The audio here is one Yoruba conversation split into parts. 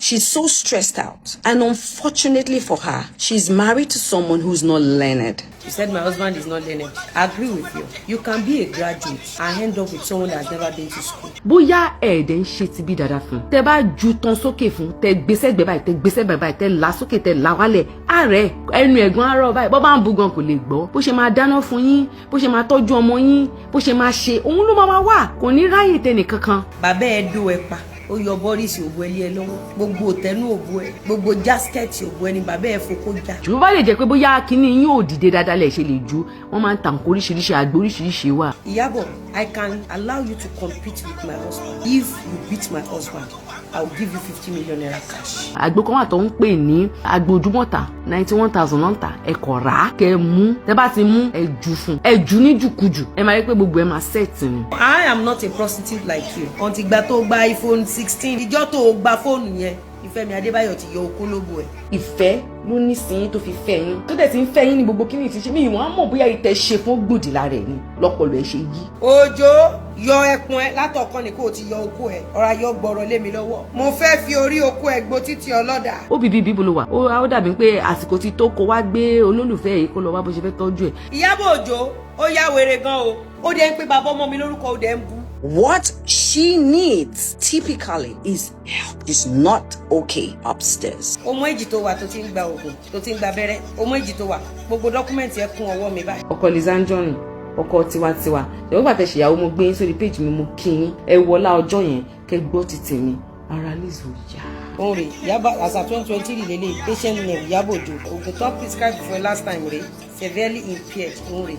She's so stressed out. And unfortunately for her, she's married to someone who's not learned. You said my husband is not learned. I agree with you. You can be a graduate and end up with someone that's never been to school. Bóyá ẹ̀ẹ́dẹ̀ ń ṣe ti bí dada fún. Tẹ́ bá ju tán sókè fún, tẹ́ gbèsè gbé báyìí, tẹ́ gbèsè gbé báyìí, tẹ́ la sókè, tẹ́ la wálẹ̀. Ààrẹ ẹnu ẹ̀gbọ́n arọ báyìí. Bó bá ń bugan kò lè gbọ́. Bó ṣe máa dáná fún yín, bó ṣe máa tọ́jú ọmọ yín, bó ṣe máa ṣe, òun ló máa wà. Kò ní ráyè tẹ́nì kankan. Bàbá ẹ dó ẹ pa. Ó yọ bọ́rísì òbú ẹ lé ẹ lọ́wọ́. Gbogbo òtẹ́nu òbú ẹ. Gbogbo jáskẹ́ẹ̀tì òbú ẹ ni bàbá ẹ fokó já. Ṣùgbọ́n bá lè jẹ́ pé bóyá kíní yín ò dìde dáadáa lẹ̀ ṣe lè ju. Wọ́n máa ń tàn kó oríṣiríṣi àgbo oríṣiríṣi wà. Iyabo, I can allow you to compete with my husband. If you beat my husband, I will give you 50 million naira cash. Àgbo kan wà tó ń pè ní àgbo ojúmọ́ta 91,000 lọ́ntà ẹ kọ̀ rà á kẹ́ mú tẹ́ bá ti mú ẹ jù fún ẹ jù ní jùkújù ẹ máa rí pé gbogbo ẹ máa set ni. I am not a prostitute like you. Until ìgbà tó gba iPhone 16 ìjọ́ tó gba fóònù yẹn Ìfẹ́mi Adébáyọ̀ ti yọ okó lóbo ẹ̀. Ìfẹ́ ló ní sí yín tó fi fẹ́ yín tó dẹ̀ ti ń fẹ́ yín ní gbogbo kíní ti ṣe mí ìwọ̀n á mọ̀ bóyá ìtẹ̀ ṣe fún gbòdì lára ẹ̀ ni lọ́pọ̀lọ́ ẹ̀ ṣe yí. Òjò yọ ẹkùn ẹ látọ̀kan ni kò ti yọ okó ẹ ọ̀rọ̀ ayọ̀ gbọ̀rọ̀ lé mi lọ́wọ́. Mo fẹ́ fi orí okó ẹ gbó títí ọlọ́dà. Ó bíbí bíbo ló wà ó dàbí pé àsìkò ti tó kó wá gbé olólùfẹ́ yìí kó lọ wá bó ṣe fẹ́ tọ́jú ẹ̀. Iyabo Ojo ó yá wèrè gan o ó dẹ̀ ń pè bàbá ọmọ mi lórúkọ ó dẹ̀ ń bú. What she needs typically is help. Is not okay upstairs. Ọmọ èjì tó wà tó ti ń gba oògùn tó ti ń gba abẹ́rẹ́ ọmọ èjì tó wà gbogbo dọ́kúmẹ̀ntì ẹ kún ọwọ́ mi báyìí. Ọkọ Lizzy Anjorin ọkọ tiwantiwa ṣe ó bàtẹ ṣèyàwó mo gbé yín sórí péjì mi mo kí yín ẹ wọlá ọjọ́ yẹn kẹ́ gbọ́ ti tèmi ara Lizzy ó yá. Òun rè Iyabo àṣà 2023 lélẹ̀ patient name Iyabo Ojo oògùn tó prescribe for last time rè severely impaired òun rè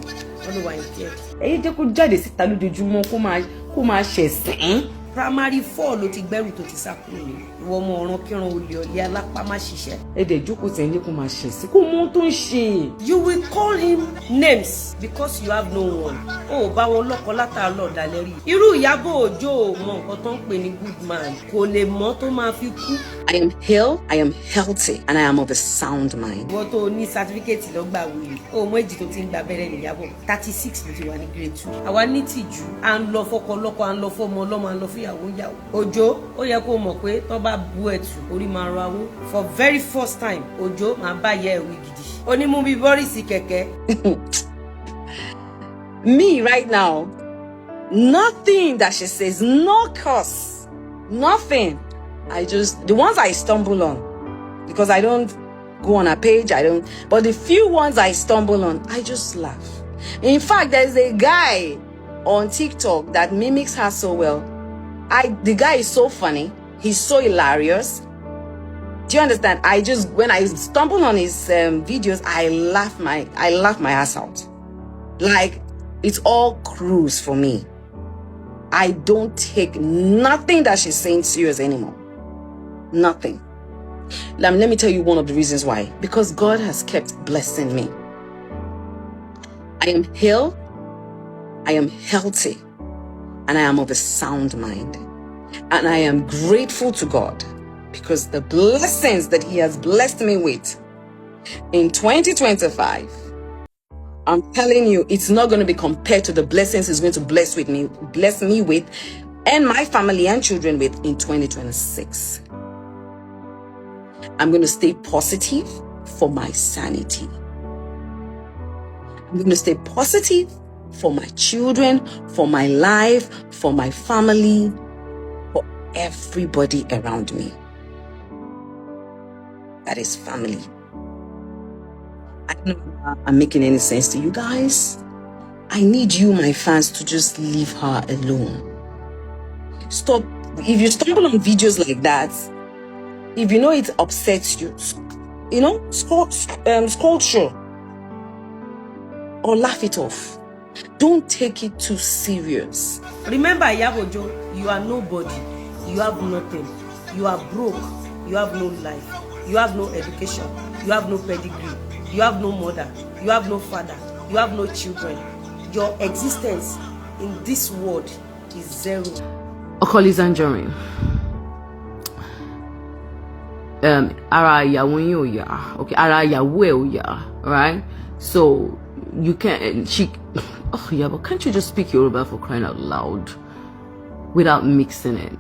olùwà impaired. Ẹ̀yin jẹ́ kó jáde síta lójoojúmọ́ kó máa ṣẹ̀sìn. Primary 4 ló ti gbẹ́rù tó ti sá kúrò ní ìwọ ọmọ ọ̀ràn kíran olè ọ̀lẹ́ alápá má ṣiṣẹ́. Ẹ̀dẹ̀ jókòó tẹ̀ ní kó máa ṣẹ̀sìn kó mọ tó ń ṣe. You will call him names because you have no one. Ó bá wọn lọ́kọ látàárọ̀ dalẹ́ rí. Irú Iyabo Ojo mọ nǹkan tó ń pè ní good man kò lè mọ̀ tó máa fi kú. I am healed, I am healthy, and I am of a sound mind. Ìwọ tó ní certificate lọ́gbà wèrè. Ó mọ èjì tó ti ń gba abẹ́rẹ́ ní Iyabo 36 ló ti wà ní grade 2. Àwa ní tìjú à ń lọ fọkọ lọ́kọ à ń lọ fọmọ ọlọ́mọ à ń lọ fúyàwó yàwó. Ojo ó yẹ kó mọ̀ pé tó bá bu ẹ̀tù orí máa rọ awó. For very first time Ojo máa bá yẹ ẹ̀wí gidi. Onímú bí bọ́rìsì kẹ̀kẹ́. Me right now, nothing that she says, no curse, nothing. The ones I stumble on, because I don't go on her page, but the few ones I stumble on, I just laugh. In fact, there's a guy on TikTok that mimics her so well. The guy is so funny. He's so hilarious. Do you understand? When I stumble on his videos, I laugh my ass out. Like, it's all cruise for me. I don't take nothing that she's saying serious anymore. Nothing. Let me tell you one of the reasons why. Because God has kept blessing me. I am healed, I am healthy, and I am of a sound mind. And I am grateful to God because the blessings that He has blessed me with in 2025, I'm telling you, it's not going to be compared to the blessings He's going to bless me with, and my family and children with in 2026. I'm going to stay positive for my sanity. I'm going to stay positive for my children, for my life, for my family, for everybody around me. That is family. I don't know if I'm making any sense to you guys. I need you, my fans, to just leave her alone. Stop. If you stumble on videos like that, if you know it upsets you, scroll through or laugh it off. Don't take it too serious. Remember, Iyabo Ojo, you are nobody. You have nothing. You are broke. You have no life. You have no education. You have no pedigree. You have no mother. You have no father. You have no children. Your existence in this world is zero. Lizzy Anjorin. Ara ìyàwó yín ò yá. Okay, ara ìyàwó ẹ̀ ò yá. Right? So you can't. Yeah, but can't you just speak Yoruba for crying out loud without mixing it,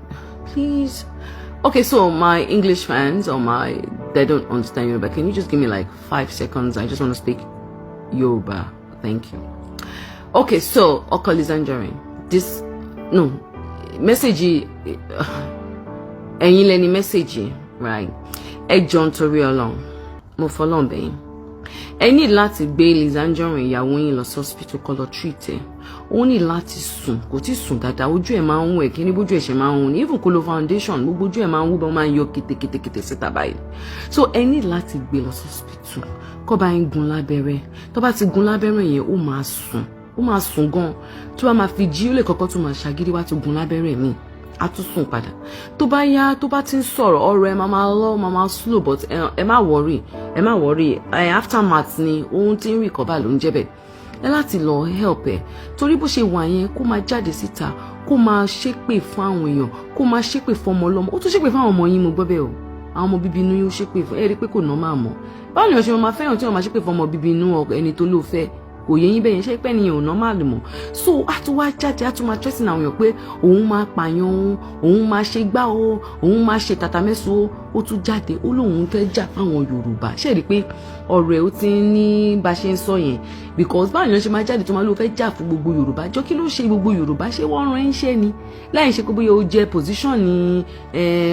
please? Okay, so my English fans or they don't understand Yoruba. Can you just give me like 5 seconds? I just want to speak Yoruba. Thank you. Okay, so Lizzy Anjorin. Message. Ẹ̀yin lẹni message, right? Ẹ jọ̀ọ́ nítorí Ọlọ́run. Mo fọlọ́run bẹ̀ yín. Ẹ ní láti gbé Lizzy Anjorin ìyàwó yín lọ hospital kó lọ treat ẹ. Ó ní láti sùn, kò tí sùn dáadáa, ojú ẹ̀ máa ń wù ẹ́, kíní bójú ẹ̀ ṣe máa ń wù ní, even kó lo foundation, gbogbo ojú ẹ̀ máa ń wù bọ́ máa ń yọ kétékété síta báyìí. So ẹ ní láti gbé lọ hospital kó bá ń gun lábẹ́rẹ́. Tó bá ti gun lábẹ́rẹ́ yẹn, ó máa sùn gan. Tó bá máa fi jí, ó lè kọ́kọ́ tún máa ṣàgídí wá ti gun lábẹ́rẹ́ mi. A tún sùn padà. Tó bá yá, tó bá ti ń sọ̀rọ̀ ọ̀rọ̀ ẹ máa slow, but ẹ má worry. Aftermath ni ohun tí ń recover ló ń jẹ́ bẹ́ẹ̀. Ẹ láti lọ help ẹ. Torí bó ṣe wà yẹn, kó máa jáde síta, kó máa ṣépè fún àwọn èèyàn, kó máa ṣépè fún ọmọ ọlọ́mọ. Ó tún ṣépè fún àwọn ọmọ yín, mo gbọ́ bẹ́ẹ̀ o. Àwọn ọmọ bíbí inú yóò ṣépè fún. Ẹ rí pé kò normal mọ́. Báwo ni o ṣe máa fẹ́ràn tí wọ́n máa ṣépè fún ọmọ bíbí inú ẹni tó ló fẹ́? Kò yé yín bẹ́yẹn, ṣé pé nìyẹn ò normal mọ́. So a tún wá jáde, a tún máa threaten àwọn èèyàn pé òun máa pààyàn, òun máa ṣe gbá o, òun máa ṣe tàtàmẹ́sọ o. Ó tún jáde, ó lóun fẹ́ jà fáwọn Yorùbá. Ṣé rí pé ọ̀rọ̀ ẹ̀ ó ti ní bá ṣe ń sọ yẹn, because báwo ni wọ́n ṣe máa jáde tó máa ló fẹ́ jà fún gbogbo Yorùbá? Jọ kí ló ṣe gbogbo Yorùbá? Ṣé wọ́n rán iṣẹ́ ni? Láì ṣe pé bóyá ó jẹ́ position ní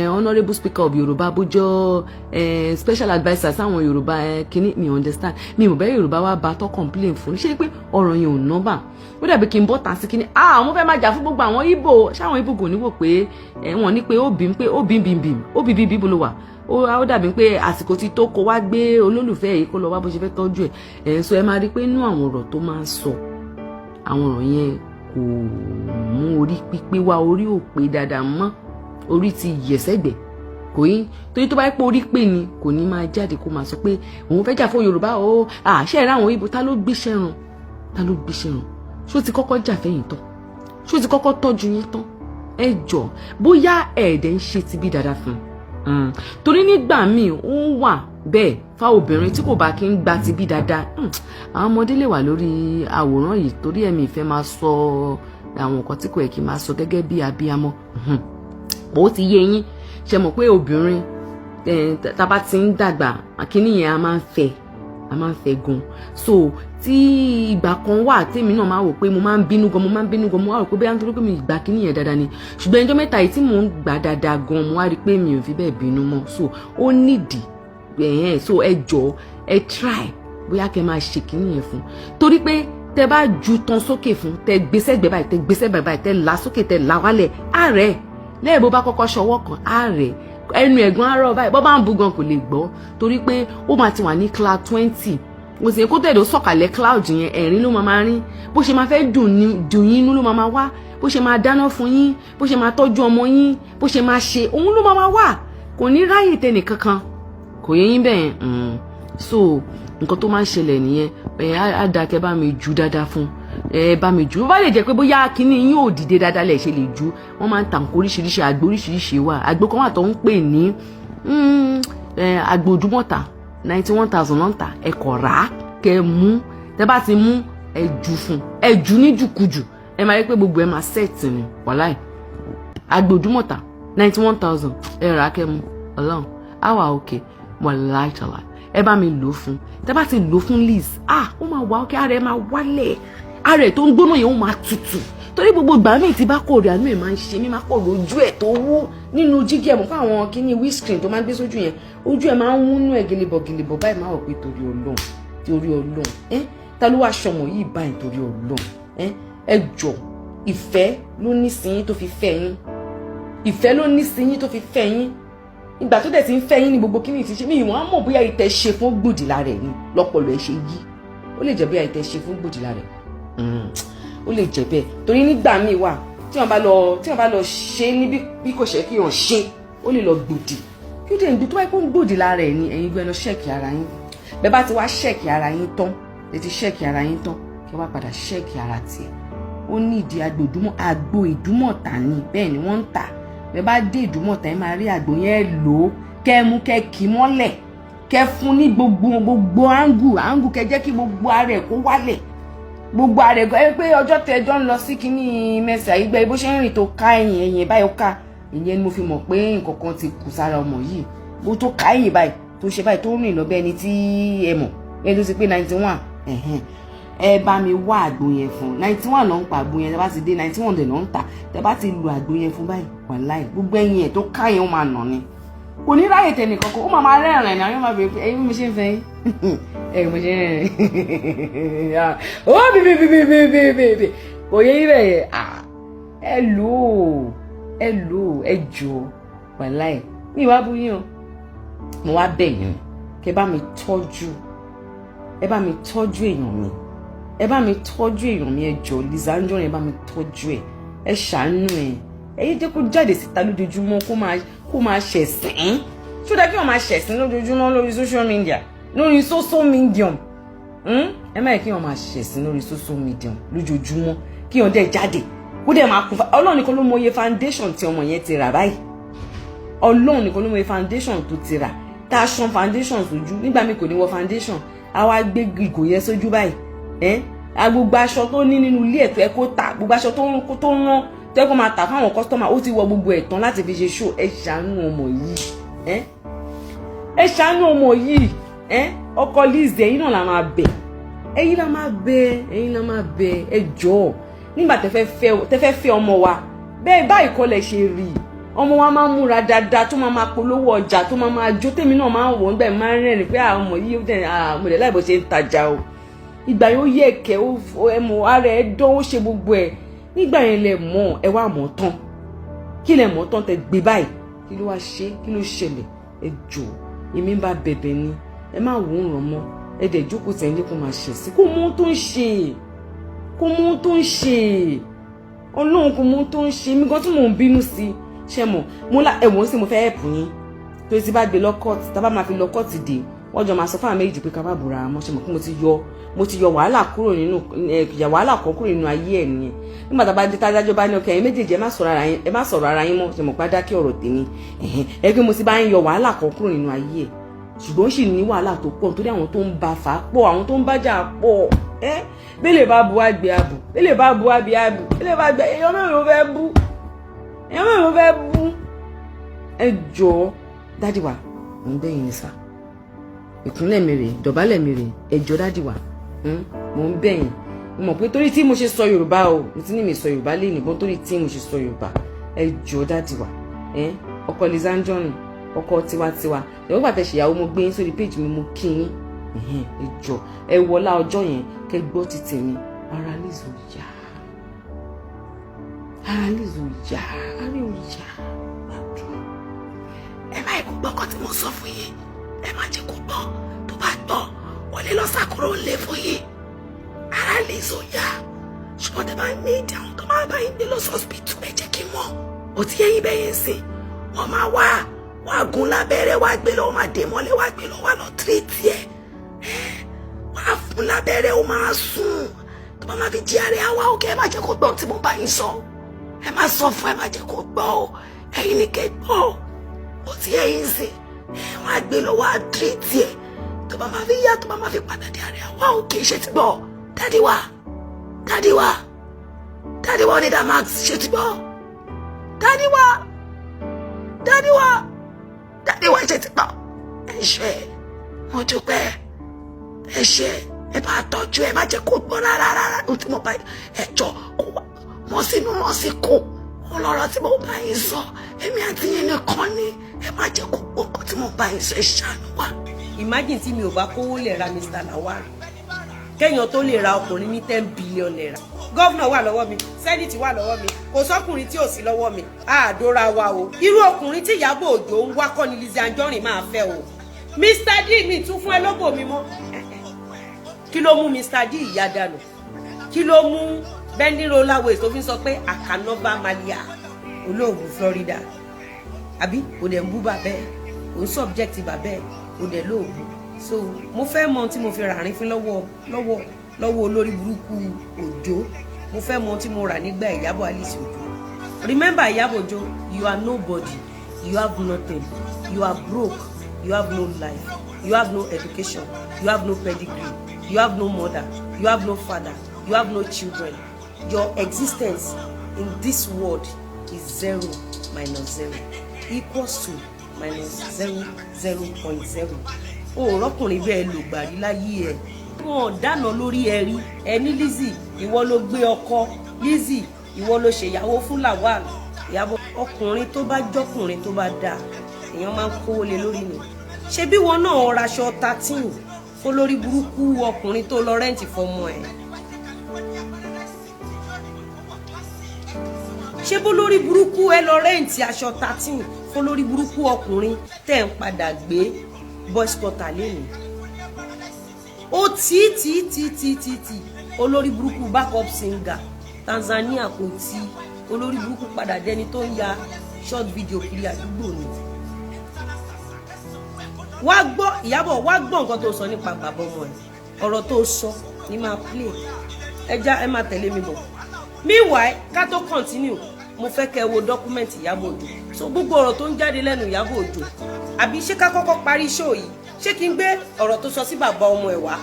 honourable speaker of Yorùbá, bójọ́ special adviser sáwọn Yorùbá kìíní, mi understand. Mi ò bẹ́ Yorùbá wá bá tó complain fún. Ṣé pé ọ̀rọ̀ yẹn ò nọ́bà? Ó dàbí kí n bọ́ tàn sí kìíní. Wọ́n fẹ́ máa jà fún gbogbo àwọn Ìgbò. Ṣáwọn Ìgbò kò ní wò pé wọ́n ní pé ó bí bó ló wà. Ó dàbí pé àsìkò ti tó kó wá gbé olólùfẹ́ yìí kó lọ wá bó ṣe fẹ́ tọ́jú ẹ̀. So ẹ máa rí pé inú àwọn ọ̀rọ̀ tó máa ń sọ, àwọn ọ̀rọ̀ yẹn kò mú orí pípé wá, orí ò pé dáadáa mọ́, orí ti yẹ̀sẹ̀gbẹ̀. Kò yín torí tó bá pé orí pé ni kò ní máa jáde kó máa sọ pé òun fẹ́ jà fún Yorùbá o. Ṣé ẹ ráwọn Ìgbò ta ló gbéṣẹ́ ràn? Ṣó ti kọ́kọ́ jà fẹ́yìn tán? Ṣó ti kọ́kọ́ tọ́jú yín tán? Ẹ jọ̀ọ́ bóyá ẹ̀ẹ́dẹ̀ ń ṣe ti bí dáadáa fún un. Torí nígbà míì ó ń wà bẹ́ẹ̀ fáwọn obìnrin tí kò bá kí ń gba ti bí dáadáa. Àwọn ọmọdé lè wà lórí àwòrán yìí torí ẹ̀mí ìfẹ́ máa sọ àwọn nǹkan tí kò yẹ kí máa sọ gẹ́gẹ́ bí abiyamọ. Ó ti yé yín, ṣe mọ̀ pé obìnrin tá bá ti ń dàgbà kíní yẹn a máa ń fẹ́ gan. So tí ìgbà kan wà tèmi náà máa wò pé mo máa ń bínú gan, mo wá rò pé bóyá nítorí pé mi ìgbà kíní yẹn dáadáa ni. Ṣùgbọ́n ẹjọ́ mẹ́ta yìí tí mò ń gbà dáadáa gan, mo wá rí pé mi ò fi bẹ́ẹ̀ bínú mọ́. So ó nídìí so ẹ jọ̀ọ́ ẹ try bóyá kẹ́ máa ṣe kíní yẹn fún. Torí pé tẹ́ bá ju tán sókè fún, tẹ́ gbésẹ́gbẹ́ báyìí, tẹ́ là sókè, tẹ́ là wálẹ̀, àárẹ̀ lẹ́yìn bó bá kọ́kọ́ ṣọwọ́ kan, àárẹ̀ ẹnu ẹ̀gbọ́n àárọ̀ báyìí bọ́ bá ń bú gan kò lè gbọ́. Torí pé ó máa ti wà ní cloud 20. Mo sì kó tẹ̀dọ̀ sọ̀kalẹ̀ cloud yẹn, ẹ̀rín ló máa rín. Bó ṣe máa fẹ́ dùn yín inú ló máa wá. Bó ṣe máa dáná fún yín, bó ṣe máa tọ́jú ọmọ yín, bó ṣe máa ṣe òun ló máa wá. Kò ní ráyè tẹnì kankan. Kò yé yín bẹ́ẹ̀. So nǹkan tó máa ń ṣẹlẹ̀ nìyẹn. Á dáa kẹ́ bá mi jù dáadáa fún. Bá mi jù. Bó bá lè jẹ́ pé bóyá kíní yín ò dìde dáadáa lẹ̀ ṣe lè jù. Wọ́n máa ń ta nǹkan oríṣiríṣi, àgbo oríṣiríṣi wà. Àgbo kan wà tó ń pè ní àgbo Òdùmọ̀tà 91,000 ló ń tà. Ẹ kọ̀ rà á kẹ́ mú. Tẹ́ bá ti mú ẹ jù fún. Ẹ jù ní jùkújù. Ẹ máa rí pé gbogbo ẹ máa set ni. Wàláì. Àgbo Òdùmọ̀tà 91,000 ẹ rà á kẹ́ mú. Ọlọ́run á wà okay. Wàláì tàlà. Ẹ bá mi lò fún. Tẹ́ bá ti lò fún Liz, ó máa wà okay, ara ẹ máa wálẹ̀. Ara ẹ tó ń gbóná yẹn ó máa tutù. Torí gbogbo ìgbà míì tí bá kọ̀ rẹ̀ àánú ẹ̀ máa ń ṣe mí, máa kọ̀ lójú ẹ̀ tó wú nínú jígí ẹ̀ mọ̀ fún àwọn kíní windscreen tó máa ń gbé sójú yẹn. Ojú ẹ̀ máa ń wú nú ẹ̀ gèlèbọ̀ báyìí máa wọ̀ pé torí Ọlọ́run. Ta ló wá ṣọmọ yìí báyìí torí Ọlọ́run? Ẹ jọ̀ọ́ ìfẹ́ ló ní sí yín tó fi fẹ́ yín. Ìfẹ́ ló ní sí yín tó fi fẹ́ yín. Ìgbà tó dẹ̀ ti ń fẹ́ yín ni gbogbo kíní ti ṣe. Mi ìwọ̀n á mọ̀ bóyá ìtẹ̀ ṣe fún gbòdìlà rẹ̀ ni lọ́pọ̀lọ́ ẹ ṣe yí. Ó lè jẹ́ bóyá ìtẹ̀ ṣe fún gbòdìlà rẹ̀. Ó lè jẹ́ bẹ́ẹ̀ torí nígbà míì wà tí wọ́n bá lọ ṣe ní bí kò ṣe kí wọ́n ṣe, ó lè lọ gbòdì. Kí ó dé ìgbì tó wáyé kó ń gbòdì lára ẹ̀ ni ẹ̀yin gbẹ́ lọ ṣẹ́ẹ̀kì ara yín. Bẹ́ẹ̀ bá ti wá ṣẹ́ẹ̀kì ara yín tán, kí wá padà ṣẹ́ẹ̀kì ara tiẹ̀. Ó ní ìdí àgbo Ìdúmọ̀tà ni, bẹ́ẹ̀ ni wọ́n ń tà. Bẹ́ẹ̀ bá dé Ìdúmọ̀tà ẹ máa rí àgbo yẹn lò ó, kẹ́ mú kẹ́ kì mọ́lẹ̀, kẹ́ fún ní gbogbo áńgù kẹ́ jẹ́ kí gbogbo ara ẹ̀ kó wálẹ̀. Gbogbo àrẹ̀gọ́ ẹ pé ọjọ́ tẹjọ́ ń lọ sí kíní mẹ́sà ìgbẹ́ bó ṣe ń rìn tó ká ẹ̀yìn báyìí ó ká ìyẹn ni mo fi mọ̀ pé nǹkan kan ti kù sára ọmọ yìí bó tó káyè báyìí tó ṣe báyìí tó rìn lọ bẹ́ẹ̀ ni tí ẹ mọ̀ ẹ ló ti pé 91 ẹ bá mi wá àgbo yẹn fún 91 ló ń pa àgbo yẹn tẹ́ bá ti dé 91 dẹ̀ ló ń tà tẹ́ bá ti lu àgbo yẹn fún báyìí wàláì gbogbo ẹyin ẹ̀ tó káyè ó máa nà ni kò ní ráyè tẹ̀ nìkan kan ó máa rẹ́rìn-ín àwọn yóò máa bèèrè pé ẹyin bí mo ṣe ń fẹ́ yín ẹyin mo ṣe ń rẹ́rìn-ín ó bèbè kò yẹ yín bẹ́ẹ̀ ẹ lò ó ẹ jọ wàláì ní ìwà bú yín o mo wá bẹ̀ yín kẹ́ bá mi tọ́jú èèyàn mi ẹ bá mi tọ́jú èèyàn mi ẹ jọ Lizzy Anjorin ẹ bá mi tọ́jú ẹ ṣàánú ẹ jẹ́ kó jáde síta lójoojúmọ́ kó máa ṣẹ̀sìn ṣó dá kí wọ́n máa ṣẹ̀sìn lójoojúmọ́ lórí social media lórí social medium ẹ má yẹ kí wọ́n máa ṣẹ̀sìn lórí social medium lójoojúmọ́ kí wọ́n dẹ̀ jáde kó dẹ̀ máa kú Ọlọ́run nìkan ló mọ iye foundation tí ọmọ yẹn ti rà báyìí Ọlọ́run nìkan ló mọ iye foundation tó ti rà tá a ṣan foundation sójú nígbà mi kò ní wọ foundation a wá gbé ìgò yẹn sójú báyìí gbogbo aṣọ tó ní nínú ilé ẹ̀tọ́ ẹ kó tà gbogbo aṣọ tó rán tó ẹ kó máa tà fáwọn kọ́sítọ́mà ó ti wọ gbogbo ẹ̀ tán láti fi ṣe show ẹ ṣàánú ọmọ yìí ẹ ṣàánú ọmọ yìí ọkọ Lizzy ẹ̀yin náà la máa bẹ̀ ẹ̀yin la máa bẹ̀ ẹ jọ̀ọ́ nígbà tẹ́ fẹ́ fẹ́ ọmọ wa bẹ́ẹ̀ báyìí kọ́ lẹ ṣe rí ọmọ wa máa ń múra dáadáa tó máa polówó ọjà tó máa jó tèmi náà máa ń wọ̀ nígbà máa ń rẹ́rìn pé ọmọ yìí mo lè láì bó ṣe ń tajà o ìgbà yóò yẹ ẹ̀kẹ́ ẹmọ ara ẹ̀ dán ó ṣe gbogbo ẹ̀ nígbà yẹn lẹ mọ̀ ẹ wá mọ̀ tán kí lẹ mọ̀ tán tẹ gbé báyìí kí ló wá ṣe kí ló ṣẹlẹ̀ ẹ jọ̀ọ́ èmi ń bá bẹ̀bẹ̀ ni ẹ má wò ń ràn mọ́ ẹ dẹ̀ jókòó sẹ́yìn lẹ́kọ̀ọ́ máa ṣẹ̀ sí kó mọ ohun tó ń ṣe Ọlọ́run kò mọ ohun tó ń ṣe mí gan tí mò ń bínú sí ṣe mọ̀ mo la ẹ̀wọ̀n sí mo fẹ́ ẹ̀pù yín tó ti bá gbé lọ kọ́ọ̀tì tá bá máa fi lọ kọ́ọ̀tì dé wọ́n jọ máa sọ fáwọn méjì pé ká bá bùra mọ́ ṣe mọ̀ pé mo ti yọ wàhálà kúrò nínú wàhálà kan kúrò nínú ayé ẹ̀ nìyẹn nígbà tá a bá dé tájájọ́ bá ní ọkẹ́ ẹ̀yin méjèèjì ẹ má sọ̀rọ̀ ara yín mọ́ ṣe mọ̀ pé dákẹ́ ọ̀rọ̀ tèmi ẹ pé mo ti bá ń yọ wàhálà kan kúrò nínú ayé ẹ̀ ṣùgbọ́n sì ní wàhálà tó pọ̀ nítorí àwọn tó ń bá fà á pọ̀ àwọn tó ń bá jà pọ̀ bẹ́lẹ̀ bá bu àgbẹ̀ àbù bẹ́lẹ̀ bá bu àbí àbù bẹ́lẹ̀ bá gbẹ èèyàn mẹ́rin ló fẹ́ bú ẹ jọ̀ọ́ dádì wa mo ń bẹ̀yìn ní sà ìkúnlẹ̀ mi rè dọ̀bálẹ̀ mi rè ẹ jọ̀ọ́ dádì wa mo ń bẹ̀yìn mo mọ̀ pé torí tí mo ṣe sọ Yorùbá o mo ti ní mi sọ Yorùbá lé nìbọn torí tí mo ṣe sọ Yorùbá ẹ jọ̀ọ́ dádì wa ọkọ Lizzy Anjorin ọkọ tiwantiwa ẹ wọ́n pàtẹ́ ṣèyàwó mo gbé yín sórí péjì mi mo kí yín ẹ jọ̀ọ́ ẹ wọlá ọjọ́ yẹn kẹ́ gbọ́ ti tèmi ara Lizzy ò yá ara ò yá ẹ má kó gbọ́ ọkọ tí mo sọ fún yín ẹ má jẹ́ kó gbọ́ tó bá gbọ́ wọlé lọ sàkúrò ńlẹ̀ fún yín ara Lizzy ò yá ṣùgbọ́n tẹ bá ń ní ìdí àwọn tó máa bá yín gbé lọ sọ́sibítù ẹ jẹ́ kí n mọ̀ ó ti yẹ yín bẹ́yẹn sìn wọ́n máa wá gún lábẹ́rẹ́ wá gbé lọ máa dè mọ́lẹ̀ wá gbé lọ wá lọ tírètì ẹ̀ wá fún lábẹ́rẹ́ ó máa sùn tó bá máa fi jí àárẹ̀ àwa òkè ẹ má jẹ́ kó gbọ́ tí mo bá yín sọ ẹ má sọ fún ẹ má jẹ́ kó gbọ́ ọ ẹ̀yin ni kẹ́ gbọ́ ó ti yẹ yín sìn wọ́n á gbé lọ wá tírètì ẹ̀ tó bá máa fi yá tó bá máa fi padà dé àárẹ̀ àwa òkè ṣe ti gbọ́ dádì wa ní damax ṣe ti gbọ́ dádì wa ṣe ti gbọ́ ẹ ṣé mo dúpẹ́ ẹ ṣé ẹ bá tọ́jú ẹ má jẹ́ kó gbọ́ rárá ohun tí mo bá ẹjọ́ kó wá mọ́ sínú mọ́ sí kó ó lọ́rọ̀ tí mo bá yín sọ èmi àti yín nìkan ni ẹ má jẹ́ kó gbọ́ nǹkan tí mo bá yín sọ ẹ ṣàánú wa. imagine tí mi ò bá kówó lè ra Mr. Lawal kéèyàn tó lè ra ọkùnrin ní 10 billion naira gọ́vnà wà lọ́wọ́ mi sẹ́nìtì wà lọ́wọ́ mi kò sọ́kùnrin tí ò sí lọ́wọ́ mi àdóra wa o irú ọkùnrin tí Iyabo Ojo ń wá kọ́ ni Lizzy Anjorin máa fẹ́ o Mr. D mi tún fún ẹ lóbò mi mọ́ kí ló mú Mr. D ìyá dànù kí ló mú bending roller waist tó fi sọ pé àkànọ́bà malia olóògùn Florida àbí kò dẹ̀ ń bú bàbẹ́ ò ń subject bàbẹ́ kò dẹ̀ lóògùn so mo fẹ́ mọ tí mo fi rà rín fún lọ́wọ́ olórí burúkú Òjó mo fẹ́ mọ tí mo rà nígbà Iyabo Alice Ojo remember Iyabo Ojo you are nobody you have nothing you are broke you have no life you have no education you have no pedigree you have no mother you have no father you have no children your existence in this world is 0 minus 0 equals to minus 0.0. Ọkùnrin bẹ́ẹ̀ lò gbàrí láyé ẹ̀. Wọ́n dáná lórí ẹ̀rí. Ẹni Lizzy, ìwọ ló gbé ọkọ. Lizzy, ìwọ ló ṣèyàwó fún Lawal. Iyabo, ọkùnrin tó bá jọkùnrin tó bá dáa, èèyàn máa ń kówó lé lórí ni. Ṣé bí wọn náà raṣọ 13 olórí burúkú ọkùnrin tó lọ rẹ́ǹtì fọmọ ẹ̀? Ṣé bó lórí burúkú ẹ lọ rẹ́ǹtì aṣọ 13 olórí burúkú ọkùnrin tẹ́ ń padà gbé boys quarter lẹ́nu? Ó tí olórí burúkú backup singer Tanzania kò tí olórí burúkú padà dẹni tó ń ya short video kiri àdúgbò ni. Wá gbọ́ Iyabo, wá gbọ́ nǹkan tó sọ nípa bàbá ọmọ ẹ̀. Ọ̀rọ̀ tó sọ ní máa play. Ẹ máa tẹ̀lé mi bọ̀. Meanwhile, ká tó continue, mo fẹ́ kẹ́ wo document Iyabo Ojo. So gbogbo ọ̀rọ̀ tó ń jáde lẹ́nu Iyabo Ojo. Àbí ṣé ká kọ́kọ́ parí show yìí? Ṣé kí n gbé ọ̀rọ̀ tó sọ sí bàbá ọmọ ẹ̀ wá?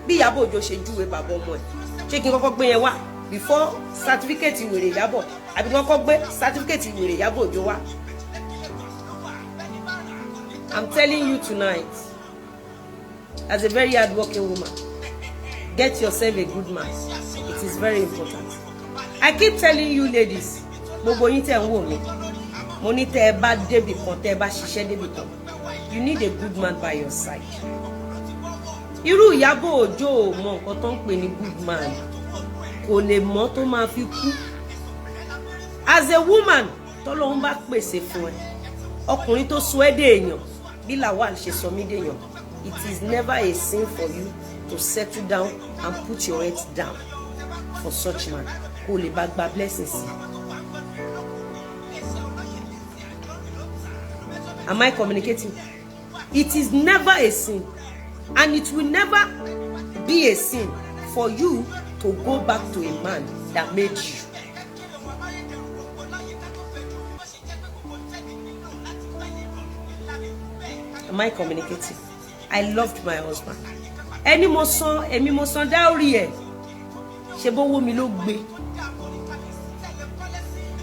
Bí Iyabo Ojo ṣe júwe bàbá ọmọ ẹ̀. Ṣé kí n kọ́kọ́ gbé yẹn wá before certificate wèrè Iyabo? Àbí kí n kọ́kọ́ gbé certificate wèrè Iyabo Ojo wá? I'm telling you tonight, as a very hardworking woman, get yourself a good man. It is very important. I keep telling you ladies, gbogbo yín tẹ́ ń wò mí, mo ní tẹ́ ẹ bá débì kan, tẹ́ ẹ bá ṣiṣẹ́ débì kan, you need a good man by your side. Irú Iyabo Ojo ò mọ nǹkan tó ń pè ní good man, kò lè mọ̀ tó máa fi kú. As a woman, tọ́lọ́run bá pèsè fún ẹ, ọkùnrin tó sọ ẹ́ dé èèyàn, bí Lawal ṣe sọ mí dé èèyàn, it is never a sin for you to settle down and put your head down for such man. Kò lè bá gba blessings. Am I communicating? It is never a sin, and it will never be a sin for you to go back to a man that made you. Am I communicating? I loved my husband. Èmi mo san dowry ẹ̀. Ṣé bó wó mi ló gbé.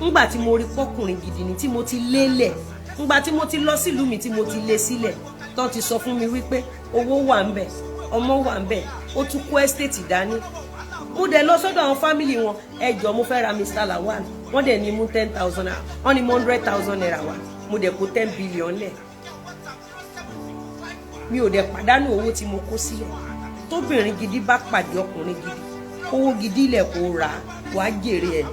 Ńgbà tí mo rí pọ́kùnrin gidi ni tí mo ti lélẹ̀. Ńgbà tí mo ti lọ sílùú mi tí mo ti lé sílẹ̀. Tán ti sọ fún mi wípé owó wà ńbẹ̀, ọmọ wà ńbẹ̀, ó tún kó estate dání. Mo dẹ̀ lọ sọ́dọ̀ àwọn family wọn. Ẹ jọ̀ọ́ mo fẹ́ ra Mr. Lawal. Wọ́n dẹ̀ ní mú 10,000 naira. Wọ́n ní 100,000 naira wá. Mo dẹ̀ kó 10 billion lẹ̀. Mi ò dẹ̀ pàdánù owó tí mo kó sílẹ̀. Tóbìnrin gidi bá pàdé ọkùnrin gidi, kówó gidi lẹ̀ kó ra, wàá jèrè ẹ̀.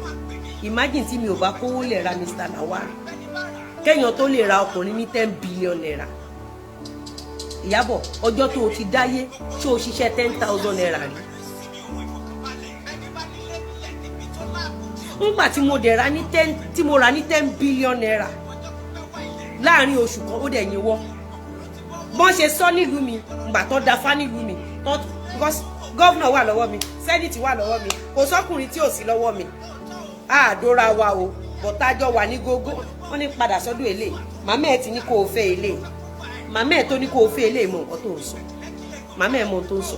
Imagine tí mi ò bá kówó lẹ̀ ra Mr. Lawal. Kéèyàn tó lè ra ọkùnrin ní 10 billion naira. Iyabo, ọjọ́ tó o ti dáyé, ṣé o ṣiṣẹ́ 10,000 naira rí? Ńgbà tí mo dẹ̀ ra ní 10 billion naira láàrin oṣù kan, ó dẹ̀ yín wọ́. Bọ́n ṣe sọ nílùú mi, ìgbà tó da fá nílùú mi, because governor wà lọ́wọ́ mi, senate wà lọ́wọ́ mi, kò sọ́kùnrin tí ò sí lọ́wọ́ mi. Àdóra wa o, bọ̀tájọ́ wà ní gógó, wọ́n ní padà sọ́dọ̀ èlé. Màmá ẹ̀ ti ní kó o fẹ́ èlé. Màmá ẹ̀ tó ní kó o fẹ́ èlé mọ nǹkan tó ń sọ. Màmá ẹ̀ mọ tó ń sọ.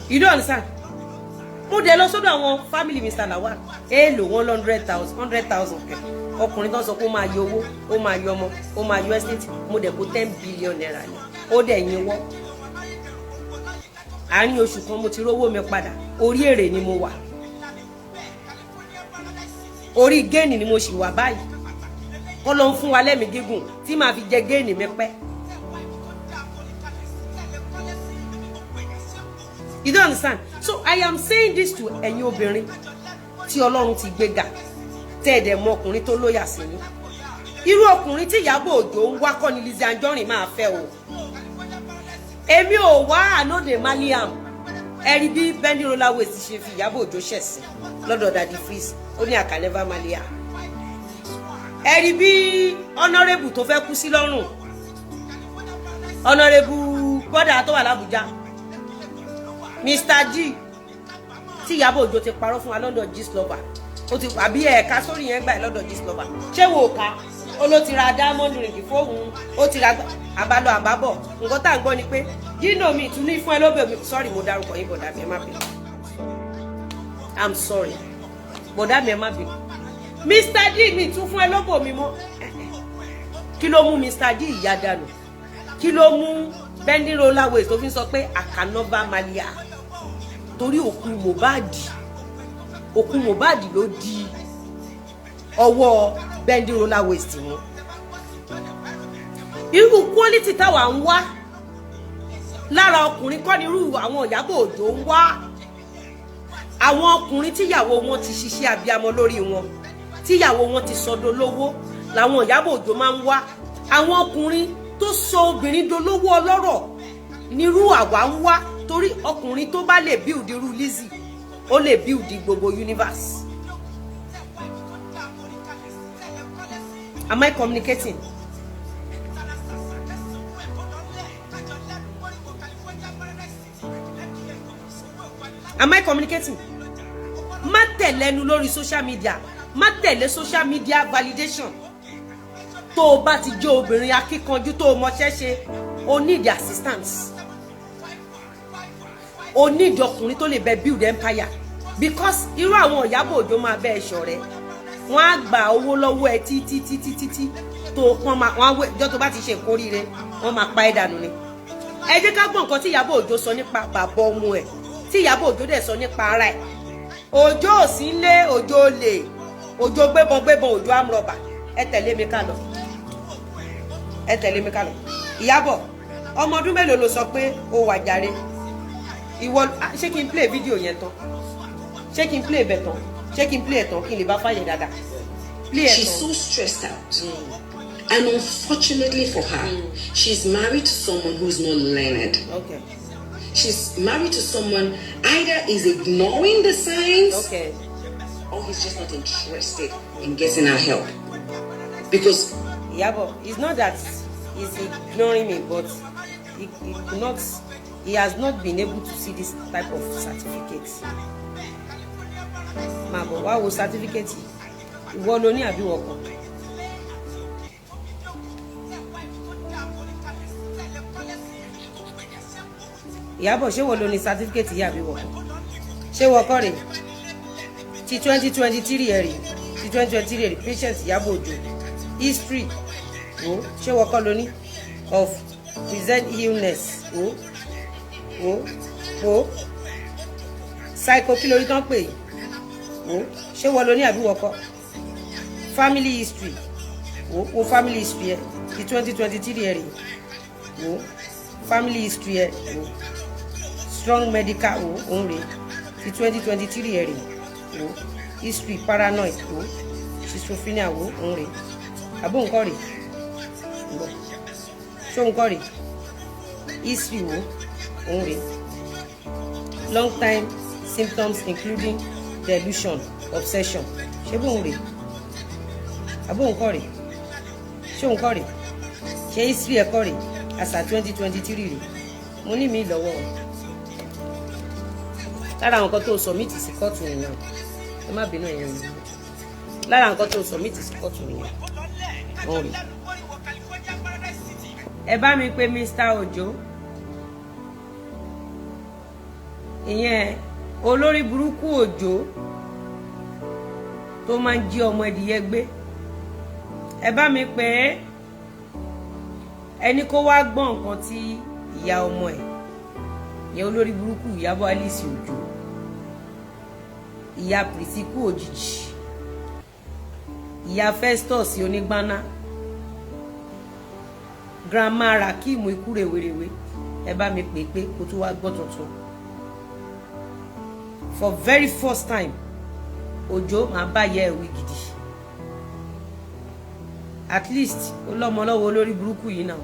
You don't understand? Mo dẹ̀ lọ sọ́dọ̀ àwọn family Mr. Lawal. Èèlò 100,000 kẹ̀. Ọkùnrin tó sọ pé ó máa yọ owó, ó máa yọ ọmọ, ó máa yọ estate. Mo dẹ̀ kó 10 billion naira ni. Ó dẹ̀ yín wọ́. Àárín oṣù kan mo ti rówó mi padà. Orí èrè ni mo wà. Orí géènì ni mo sì wà báyìí. Kọ́ ló ń fún wa lẹ́mìí gígùn tí màá fi jẹ géènì mi pẹ́. You don't understand? So I am saying this to ẹ̀yin obìnrin tí Ọlọ́run ti gbéga, tẹ́ ẹ dẹ̀ mọ ọkùnrin tó lóyà sí yín. Irú ọkùnrin tí Iyabo Ojo ń wá kọ́ ni Lizzy Anjorin máa fẹ́ o. Èmi ò wá ànóde Maliam. Ẹ̀rí bí Benny Roller Waist ṣe fi Iyabo Ojo ṣẹ̀sìn lọ́dọ̀ Daddy Freeze. Ó ní I can never marry her. Ẹ̀rí bí honorable tó fẹ́ kú sí lọ́rùn. Honorable bọ́dà tó wà l'Abuja. Mr. G tí Iyabo Ojo ti parọ́ fún wa lọ́dọ̀ Gistlover. Ó ti àbí ẹ̀ka sórí yẹn gbà lọ́dọ̀ Gistlover. Ṣé wo ká? Ó ló ti ra diamond ring fóun, ó ti ra àbálọ àbábọ̀. Nǹkan tá à ń gbọ́ ni pé, "Gino mi tún ní fún ẹ lóbẹ̀ mi." Sorry mo dárúkọ yín bọ̀dà mi, ẹ má bẹ̀rẹ̀. I'm sorry bọ̀dá mi ẹ má bínú Mr. D mi tún fún ẹ lọ́bọ̀ mi mọ́ kí ló mú Mr. D ìyá dànù kí ló mú bending roller waist tó fi sọ pé àkànọ́bà malia torí òkú Mohbad ló di ọwọ́ bending roller waist wọn irú quality táwa ń wá lára ọkùnrin kọ́ ni irú àwọn Ìyábọ̀ Òjó ń wá àwọn ọkùnrin tíyàwó wọn ti ṣiṣẹ́ abiyamọ lórí wọn tíyàwó wọn ti sọ dolówó làwọn Ìyábọ̀ Òjó máa ń wá àwọn ọkùnrin tó sọ obìnrin dolówó ọlọ́rọ̀ nírú àwa ń wá torí ọkùnrin tó bá lè build irú Lizzy ó lè build gbogbo universe. Am I communicating? Am I communicating? Má tẹ̀lẹ́nu lórí social media. Má tẹ̀lé social media validation. Tó o bá ti jẹ́ obìnrin akíkanjú tó o mọṣẹ́ ṣe, o need assistance. O need ọkùnrin tó lè bẹ build empire. Because irú àwọn Ìyábọ̀ Òjó máa bẹ ẹ̀ṣọ́ rẹ̀. Wọ́n á gba owó lọ́wọ́ ẹ títí tó wọ́n á jọ́ tó bá ti ṣe nǹkan oríire wọ́n máa pa ẹ́ dànù ni. Ẹ jẹ́ ká gbọ́ nǹkan tí Ìyábọ̀ Òjó sọ nípa bàbá ọmọ ẹ̀ tí Ìyábọ̀ Òjó dẹ̀ sọ nípa ara ẹ̀. Òjó ò sí lé Òjó lè Òjó gbébọn Òjó amrọ̀bà ẹ tẹ̀lé mi ká lọ. Ẹ tẹ̀lé mi ká lọ. Ìyábọ̀ ọmọ ọdún mélòó ló sọ pé ó wà jàre? Ìwọ ṣé kí n play fídíò yẹn tán? Ṣé kí n play bẹ̀ tán? Ṣé kí n play ẹ̀ tán kí n lè bá fàyè dáadáa? Play ẹ̀ tán. She's so stressed out. And unfortunately for her, she's married to someone who's not learned. Okay. She's married to someone either is ignoring the signs, Okay. or he's just not interested in getting her help. Because Iyabo, it's not that he's ignoring me, but he has not been able to see this type of certificates. Mabo, why was certificate? Ìwọ ló ní àbí wọ̀kan. Iyabo, ṣé wọ́n ló ní certificate yìí àbí wọ̀kan? Ṣé wọ́kọ́ rẹ̀? Ti 2023 ẹ̀rì, ti 2023 ẹ̀rì, patient Iyabo Ojo. History, ṣé wọ́kọ́ ló ní? Of present illness, psycho kí lórí tán pè yìí? Ṣé wọ́n ló ní àbí wọ́kọ́? Family history, family history ẹ̀, ti 2023 ẹ̀rì, family history ẹ̀, strong medical òun rè, ti 2023 ẹ̀rì, history paranoid, schizophrenia òun rè, àbó nǹkan rè, ṣó nǹkan rè, history òun rè, long time symptoms including delusion, obsession, ṣé bóun rè, àbó nǹkan rè, ṣó nǹkan rè, ṣé history ẹ̀kọ́ rè, àṣà 2023 rè, mo ní mi lọ́wọ́ lára àwọn nǹkan tó submit sí kóòtù nìyẹn ẹ má bínú ẹ̀yẹn mi lára nǹkan tó submit sí kóòtù nìyẹn wọ́n rí. Ẹ bá mi pè Mr. Ojo ìyẹn olórí burúkú Ojo tó máa ń jí ọmọ ẹdìyẹ gbé ẹ bá mi pè é ẹni kó wá gbọ́ nǹkan tí ìyá ọmọ ẹ̀ ìyẹn olórí burúkú Iyabo Alice Ojo ìyá pìrìsìkú òjijì ìyá Festus onígbáná grandma Rakim ikú rèwerèwe ẹ bá mi pè pé kó tó wá gbọ́ tuntun for very first time Ojo máa bá yẹ ẹ̀wí gidi at least ó lọ́mọ lọ́wọ́ olórí burúkú yìí náà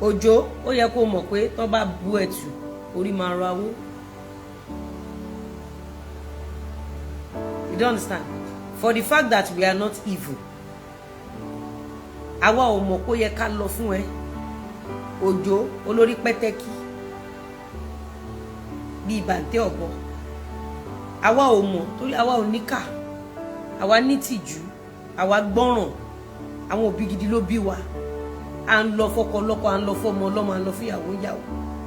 Ojo ó yẹ kó mọ̀ pé tó bá bu ẹ̀tù orí máa rọ awó. You don't understand? For the fact that we are not evil àwa ò mọ̀ kó yẹ ká lọ fún ẹ Ojo olórí pẹ́tẹ́kì bí ìbàntẹ́ ọ̀bọ àwa ò mọ̀ torí àwa ò níkà àwa nítìjú àwa gbọ́ràn àwọn òbí gidi ló bí wa à ń lọ fọ́kọ lọ́kọ à ń lọ fọ́mọ ọlọ́mọ à ń lọ fúyàwó ìyàwó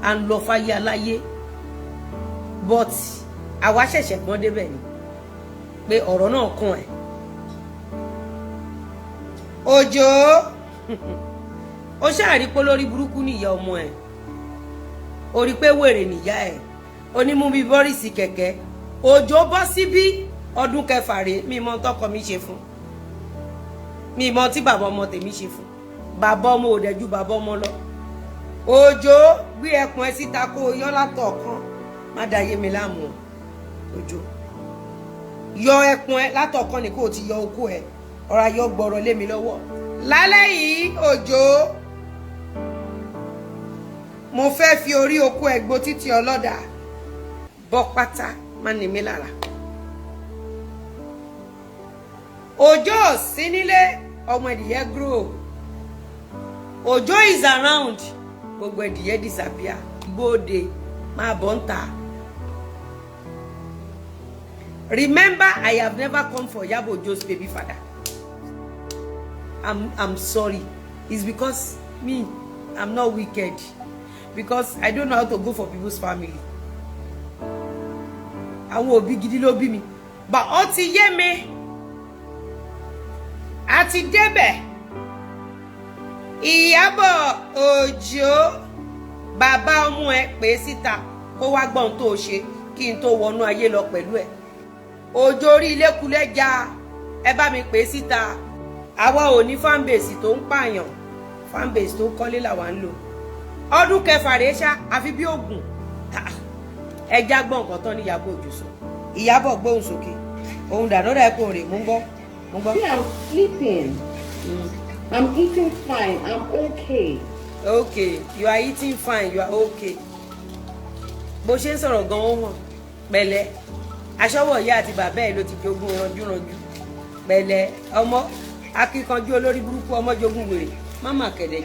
à ń lọ fáyé aláyé but àwa ṣẹ̀ṣẹ̀ gbọ́n débẹ̀ ni pé ọ̀rọ̀ náà kàn ẹ́ Òjó ó ṣàrí pé lórí burúkú níyà ọmọ ẹ̀ ó rí pé wèrè níyà ẹ̀ onímú bíi bọ́rìsì kẹ̀kẹ́ Òjó bọ́ síbí ọdún kẹfà rèé mi mọ tọkọ mi ṣe fún mi mọ tí bàbá ọmọ tèmi ṣe fún bàbá ọmọ ò dẹ̀jú bàbá ọmọ lọ Òjó gbé ẹpọn ẹ síta kó o yọ látọ̀ kan má dàyé mi láàmú Òjó yọ ẹpọn ẹ látọ̀ kan ni kó o ti yọ okó ẹ ọ̀rọ̀ ayọ̀ gbọ́rọ̀ lé mi lọ́wọ́ lálẹ́ yìí Òjó mo fẹ́ fi orí okó ẹ gbó títí ọlọ́dà bọ́ pátá má ní mi lára Òjó sí nílé ọmọ ẹ̀dìyẹ grow Òjó is around gbogbo ẹ̀dìyẹ disappear gbóde máa bọ́ ń ta. Remember, I have never come for Iyabo Ojo's baby father. I'm sorry. It's because me, I'm not wicked. Because I don't know how to go for people's family. Àwọn òbí gidi ló bí mi. But ó ti yé mi. A ti débẹ̀. Iyabo Ojo bàbá ọmọ ẹ pè síta kó wá gbọ́n tó ṣe kí n tó wọnú ayé lọ pẹ̀lú ẹ. Òjó orí ilékulẹ̀ já ẹ bá mi pè síta. Àwa ò ní fanbase tó ń pààyàn. Fanbase tó kọ́lé làwa ń lò. Ọdún kẹfà rèé ṣá àfi bí ògùn. Ẹja gbọ́n nǹkan tán ní Iyabo Ojo sọ. Iyabo gbóhùn sókè. Òun dànù rẹ̀ kò rè mú gbọ́. See, I'm sleeping. I'm eating fine. I'm okay. Okay, you are eating fine. You are okay. Bó ṣe ń sọ̀rọ̀ gan-an wọn. Pẹ̀lẹ́. Aṣọ́wọ̀ ìyá àti bàbá ẹ̀ ló ti jogún ranjú. Pẹ̀lẹ́ ọmọ akíkanjú olórí burúkú ọmọ jogún wèrè. Má kẹ̀dẹ̀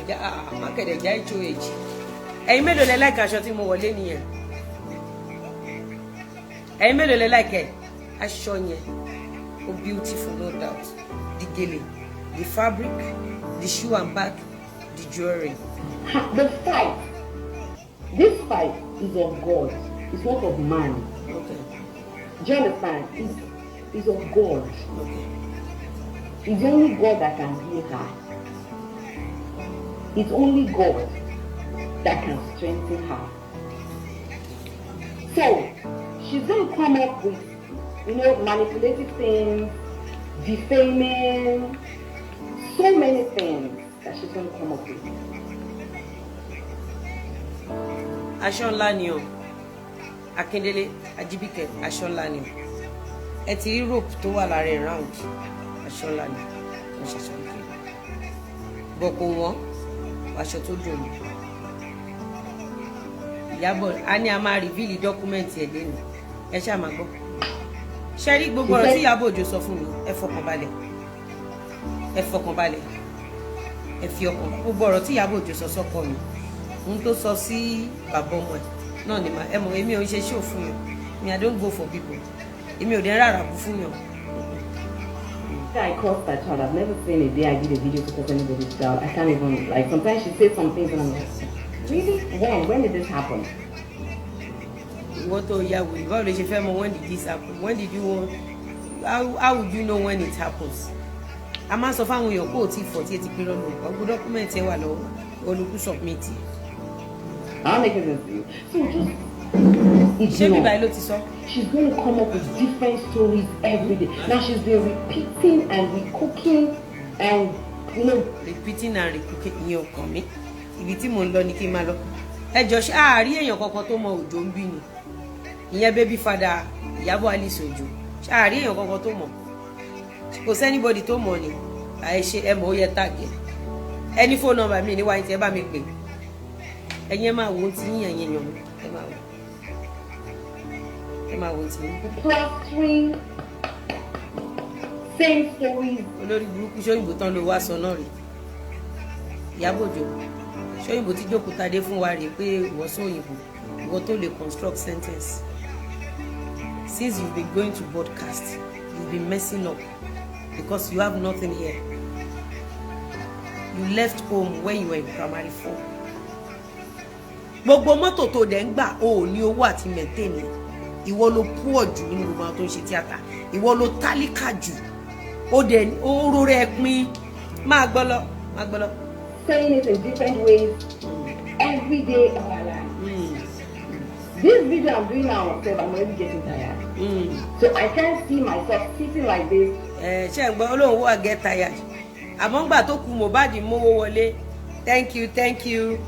já HOH. Ẹ̀yin mélòó lẹ like aṣọ tí mo wọlé nìyẹn? Ẹ̀yin mélòó lẹ like aṣọ yẹn? Oh, beautiful, no doubt. The gele, the fabric, the shoe and bag, the jewelry. The fight. This fight is of God. It's not of man. Okay. Do you understand? It's of God. Okay. It's only God that can heal her. It's only God that can strengthen her. So, she's going to come up with, manipulative things, defaming, so many things that she's going to come up with. Aṣọ ńlá ni o. Akíndélé Ajibike aṣọ ńlá ni o. Ẹ ti rí rope tó wà lára ẹ̀ round. Aṣọ ńlá ni. Wọ́n ṣaṣọ nìkan. Bọ̀kọ̀ wọn, aṣọ tó dùn ní. Iyabo a ní a máa reveal dọ́kúmẹ̀ntì ẹ̀ lẹ́nu. Ẹ ṣáà máa gbọ́. Ṣé rí gbogbo ọ̀rọ̀ tí Iyabo Ojo sọ fún mi? Ẹ fọkàn balẹ̀. Ẹ fọkàn balẹ̀. Ẹ fi ọkàn. Gbogbo ọ̀rọ̀ tí Iyabo Ojo sọ sọ́kọ mi. Ohun tó sọ sí bàbá ọmọ ẹ̀ náà ni ẹ mọ̀ èmi ò ń ṣe show fún yàn. I don't go for people. Èmi ò dẹ̀ rárá bú fún yàn. I crossed that child. I've never seen a day I did a video to cause anybody's child. I can't even, sometimes she says some things and I'm like, really? When did this happen? What oh yeah, we báwo lè ṣe fẹ́ mọ̀ when did this happen? When did you want? How would you know when it happens? A máa sọ fáwọn èèyàn kó o ti fọ̀ tí ẹ ti pín lọ́nà ọgbọ́n dọ́kúmẹ̀ntì ẹ wà lọ́wọ́ olùkú submit. I'll make it easy for you. So just ṣé bíbá ló ti sọ? She's going to come up with different stories every day. Now she's been repeating and recooking and repeating and recooking ìyẹn ọkàn mi. Ibi tí mo ń lọ ni kí n máa lọ. Ẹ jọ ṣe àárí èèyàn kankan tó mọ Òjó ń bí ni. Ìyẹn baby father Iyabo Alice Ojo. Ṣé àárí èèyàn kankan tó mọ̀? Kò sí anybody tó mọ̀ ni. Àìṣe ẹ mọ̀ ó yẹ tàgẹ̀. Ẹni phone number mi ní wáyé tí ẹ bá mi pè. Ẹ̀yin ẹ máa wo ti yín ẹ̀yin èèyàn mi. Ẹ máa wo. Ẹ máa wo ti yín. Plastering same stories. Olórí burúkú ṣóyìnbó tán ló wá sọ náà rí. Iyabo Ojo. Ṣóyìnbó tí jókòó tadé fún wa rè pé ìwọ sóyìnbó. Ìwọ tó lè construct sentence. Since you've been going to broadcast, you've been messing up because you have nothing here. You left home when you were in primary 4. Gbogbo mọ́tò tó dẹ̀ ń gbà o ò ní owó àti maintain ìwọ ló poor jù nínú gbogbo àwọn tó ń ṣe tíátà, ìwọ ló tálíkà jù, ó dẹ̀ oró rẹ̀ pin. Máa gbọ́ lọ. Saying it in different ways every day of our life. This video I'm doing now myself, I'm already getting tired. So I can't see myself sitting like this. Ṣé gbọ́ Ọlọ́run wà get tired. Àmọ́ ngbà tó kú Mohbad mówó wọlé. Thank you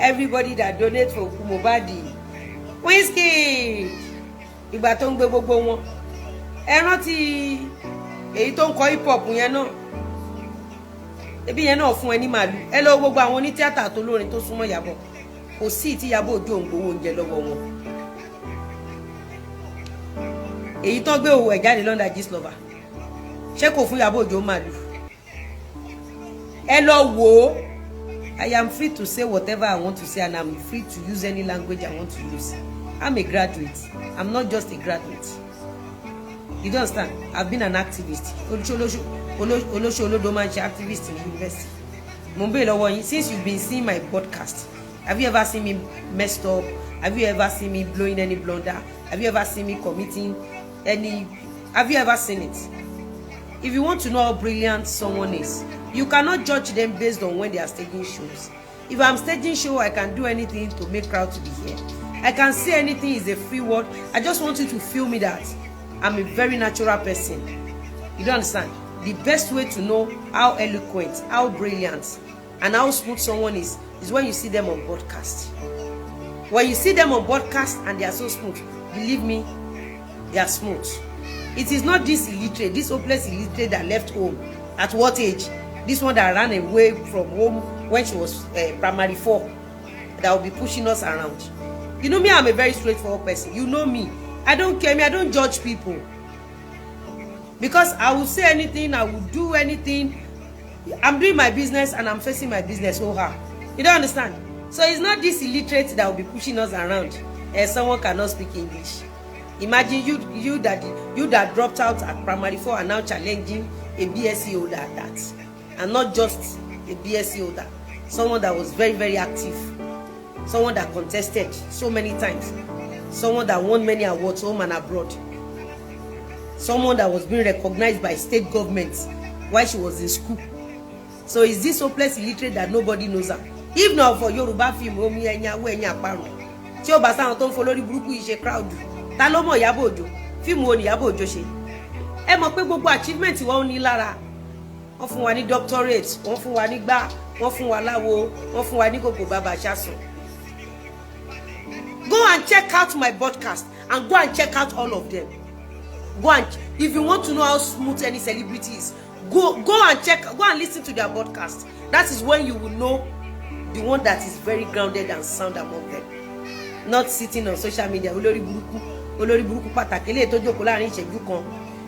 everybody that donate for Mohbad. Whiskey. Ìgbà tó ń gbé gbogbo wọn. Ẹ rántí èyí tó ń kọ hip hop yẹn náà. Ebi yẹn náà fún ẹ ní màálù. Ẹ lọ gbogbo àwọn oní tíátà tó lórin tó súnmọ́ Iyabo. Kò sí tí Iyabo Ojo ń gbowó oúnjẹ lọ́wọ́ wọn. Èyí tó gbé òwò ẹ̀ jáde London Gistlover. Ṣé kò fún Iyabo Ojo màálù? Ẹ lọ wò ó. I am free to say whatever I want to say, and I'm free to use any language I want to use. I'm a graduate. I'm not just a graduate. You don't understand? I've been an activist. Activist in university. Since you've been seeing my podcast, have you ever seen me messed up? Have you ever seen me blowing any blunder? Have you ever seen me committing any? Have you ever seen it? If you want to know how brilliant someone is, you cannot judge them based on when they are staging shows. If I'm staging show, I can do anything to make crowd to be here. I can say anything is a free word. I just want you to feel me that I'm a very natural person. You don't understand? The best way to know how eloquent, how brilliant, and how smooth someone is when you see them on broadcast. When you see them on broadcast and they are so smooth, believe me, they are smooth. It is not this illiterate, this hopeless illiterate that left home. At what age? This one that ran away from home when she was primary 4, that will be pushing us around. You know me, I'm a very straightforward person. You know me. I don't care. I don't judge people. Because I will say anything, I will do anything. I'm doing my business and I'm facing my business so hard. You don't understand? So it's not this illiterate that will be pushing us around. Someone cannot speak English. Imagine you that dropped out at primary 4 and now challenging a BSc holder at that. And not just a BSc holder. Someone that was very, very active. Someone that contested so many times. Someone that won many awards home and abroad. Someone that was being recognized by state governments while she was in school. So is this hopeless illiterate that nobody knows her? If not for Yoruba film, Omi Enya We Enya Paro. Tí ó bá sáwọn tó ń folórí burúkú yìí ṣe crowd. Ta ló mọ̀ Iyabo Ojo? Fíìmù wo ni Iyabo Ojo ṣe? Ẹ mọ̀ pé gbogbo achievement wọn ní lára. Wọ́n fún wa ní doctorate, wọ́n fún wa ní gbá, wọ́n fún wa láwo, wọ́n fún wa ní kòkò bàbá ṣàsùn. Go and check out my podcast and go and check out all of them. Go and, if you want to know how smooth any celebrity is, go and listen to their podcast. That is when you will know the one that is very grounded and sound among them. Not sitting on social media. Olórí burúkú pàtàkì eléyìí tó jókòó láàrin ìṣẹ́jú kan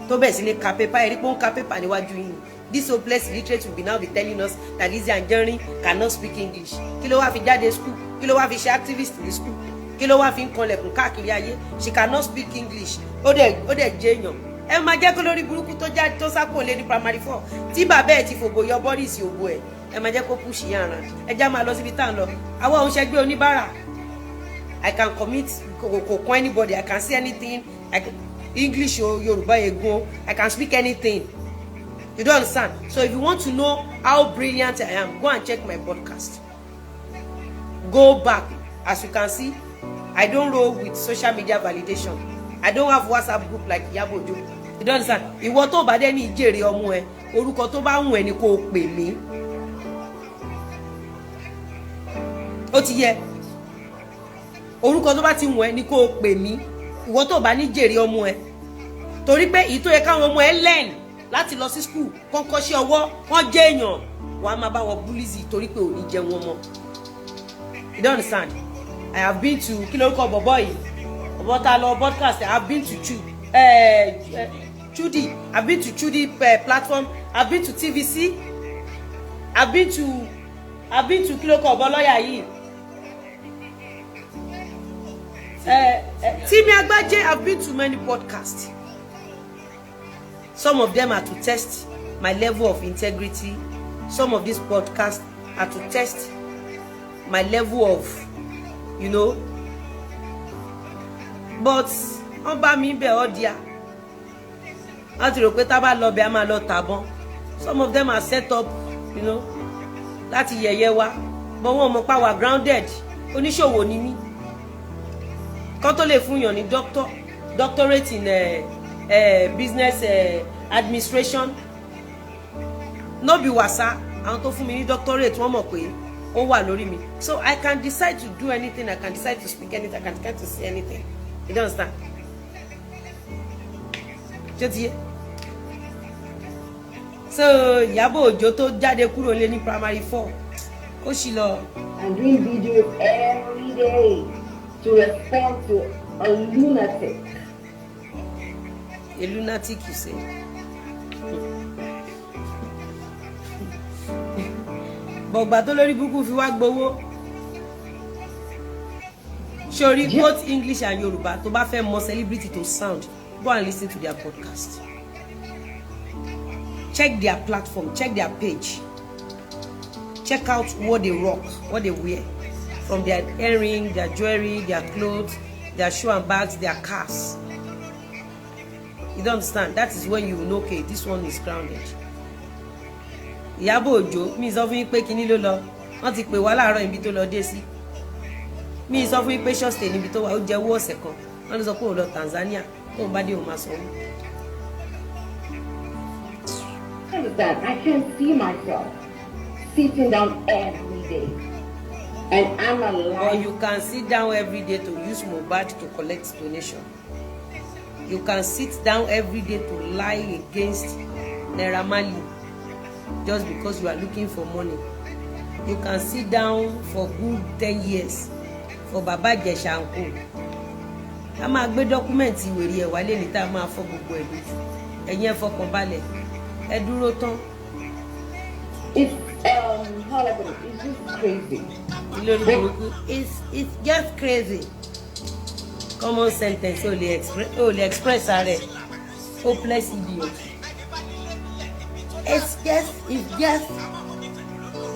tó bẹ̀ sí ní ka paper ẹ̀rí pé ó ń ka paper níwájú yín. This hopeless illiterate will be now be telling us that Lizzy Anjorin cannot speak English. Kí ló wá fi jáde school? Kí ló wá fi ṣe activist ní school? Kí ló wá fi ń kanlẹ̀kùn káàkiri ayé? She cannot speak English. Ó dẹ̀ jẹ́ èèyàn. Ẹ máa jẹ́ kó lórí burúkú tó sápò lé ní primary 4 tí bàbá ẹ̀ ti fògbò yọ bọ́dì sí ògbó ẹ̀. Ẹ máa jẹ́ kó push yàn rán. Ẹ já máa lọ síbi tá à ń lọ. Àwọn òun ṣẹgbẹ́ oníbàárà. I can commit kò kún anybody. I can say anything. English or Yoruba ego. I can speak anything. You don't understand? So if you want to know how brilliant I am, go and check my podcast. Go back. As you can see, I don't roll with social media validation. I don't have WhatsApp group like Iyabo Ojo. You don't understand? Ìwọ tó bá dé ní ìjèrè ọmọ ẹ, orúkọ tó bá wùn ẹ́ ni kó pè mí. Ó ti yé. Orúkọ tó bá ti wùn ẹ́ ni kó pè mí. Ìwọ tó bá ní jèrè ọmọ ẹ. Torí pé èyí tó yẹ káwọn ọmọ ẹ learn láti lọ sí school, kọ́kọ́ sí ọwọ́, wọ́n jẹ́ èèyàn. Wọ́n á máa bá wọn bullies torí pé ò ní jẹ wọn mọ́. You don't understand? I have been to Kilorúkọ Bọ̀bọ̀ yìí. But I love podcast. I've been to Chudi. I've been to Chudi platform. I've been to TVC. I've been to Kiloko Boloya yìí. Timi Agbaje. I've been to many podcasts. Some of them are to test my level of integrity. Some of these podcasts are to test my level of, you know. But wọ́n bá mi bẹ̀ ọ́ díà wọ́n ti rò pé tá a bá lọ bẹ̀ a máa lọ tàbọn some of them are set up you know láti yẹ̀yẹ́ wa but wọ́n mọ̀ pa wà grounded oníṣòwò ni mí kán tó lè fún yàn ní doctorate in business administration no be wasa àwọn tó fún mi ní doctorate wọ́n mọ̀ pé ó wà lórí mi so I can decide to do anything I can decide to speak anything I can decide to say anything you don't understand ṣé so Iyabo Ojo tó jáde kúrò lé ní primary 4 ó sì lọ. I'm doing videos every day to respond to a lunatic. A lunatic, you say? Bọ̀gbà tó lórí burúkú fi wá gbowó. Sorry, both English and Yoruba. Tó bá fẹ́ mọ celebrity to sound, go and listen to their podcast. Check their platform, check their page. Check out what they rock, what they wear. From their earring, their jewelry, their clothes, their shoe and bags, their cars. You don't understand? That is when you know, okay, this one is grounded. Iyabo Ojo, mi sọ fún yín pé kíní ló lọ. Wọ́n ti pè wá láàárọ̀ ibi tó lọ dé sí. Mi sọ fún yín pé ṣọ́ọ̀ṣì níbi tó wà ó jẹ́ owó ọ̀sẹ̀ kan. Wọ́n lọ sọ pé ó lọ Tanzania. Tóun bá dé òun máa sanwó. That I can see myself sitting down every day, and I'm alive. Or you can sit down every day to use Mohbad to collect donation. You can sit down every day to lie against Naira Marley just because you are looking for money. You can sit down for good 10 years for Baba Jesha and Co. A máa gbé dọ́kúmẹ̀ntì ìwèrè ẹ̀ wálé ní tá a máa fọ́ gbogbo ẹ̀ lójú. Ẹ̀yin ẹ fọkàn balẹ̀. Ẹ dúró tán. It's how I put it, it's just crazy. It's just crazy. Common sentence only express are hopeless idiot. It's just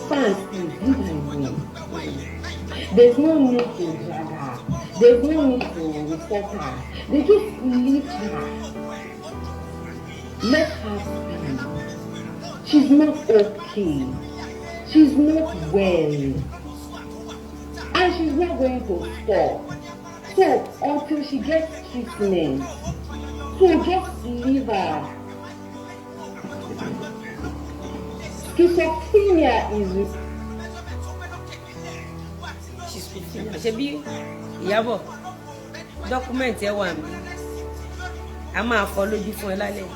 Fans, please, leave her alone. There's no need to drag her. There's no need to report her. They just leave her. Let her be. She's not okay. She's not well. And she's not going to stop. So, until she gets treatment. So, just leave her. Schizophrenia is... schizophrenia. Ṣebí Iyabo document ẹ wà mí. A máa fọ́ lójú fún ẹ lálẹ́.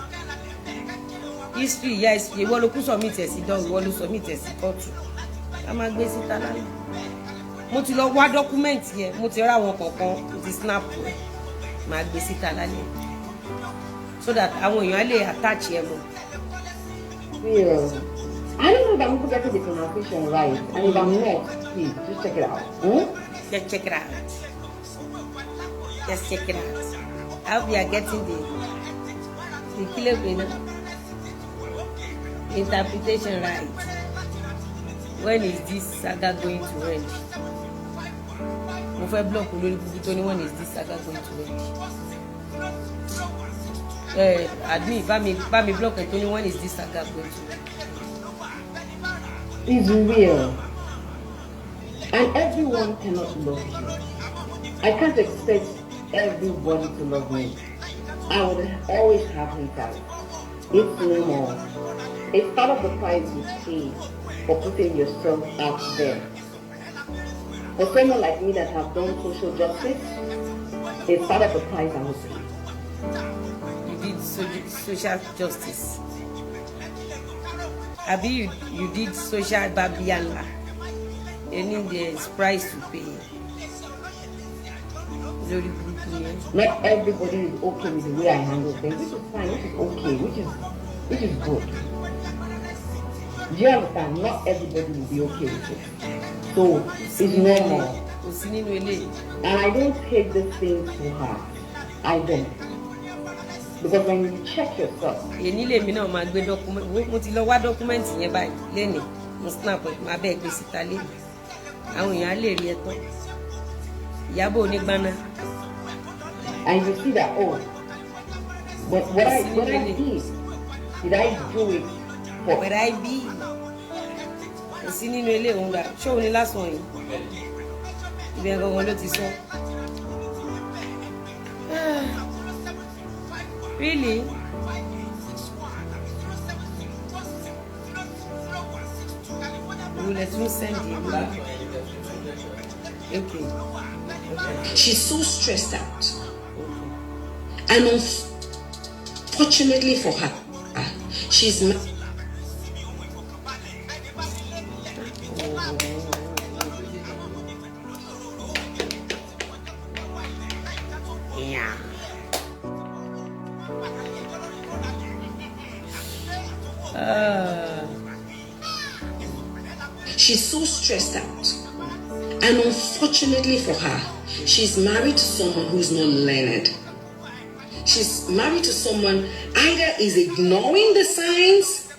History ìyá history ìwọ ló kú submit ẹ̀ sí dán ìwọ ló submit ẹ̀ sí kóòtù. A máa gbé síta lálẹ́. Mo ti lọ wá document yẹn, mo ti ra àwọn kọ̀ọ̀kan, mo ti snap ẹ̀. Máa gbé síta lálẹ́. So that àwọn èèyàn á lè attach ẹ mọ́. Yeah. I don't know if I'm getting the pronunciation right, and if I'm not, please just check it out. Just check it out. Just check it out. I hope you are getting the clear interpretation right. When is this saga going to end? Mo fẹ́ block olórí búburú tó ní when is this saga going to end? Admin, bá mi block ẹ̀ tó ní when is this saga going to end? It's real. And everyone cannot love you. I can't expect everybody to love me. I would always have haters. It's normal. It's part of the price you pay for putting yourself out there. For someone like me that have done social justice, it's part of the price I would pay. You did social justice. Abi you did social babiala. Any there's price to pay. Not everybody is okay with the way I handle things, which is fine, which is okay, which is good. Do you understand? Not everybody will be okay with it. So it's normal. And I don't take this thing too hard. I don't. Because when you check yourself. Èní lèmi náà máa gbé document. Mo ti lọ wá document yẹn báyìí lénìí. Mo snap ẹ̀ máa bẹ́ẹ̀ gbé síta lé. Àwọn èèyàn á lè rí ẹ tán. Iyabo onígbáná. and you see that, oh, but what I did I do it for? Where I be? The singing really on that. Show the last one. We are going to see. Really? Let me send him back. Okay. She's so stressed out. And unfortunately for her, she's yeah. She's so stressed out. And unfortunately for her, she's married to someone who's not learned. She's married to someone either is ignoring the signs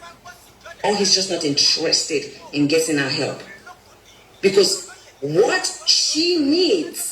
or he's just not interested in getting her help. Because what she needs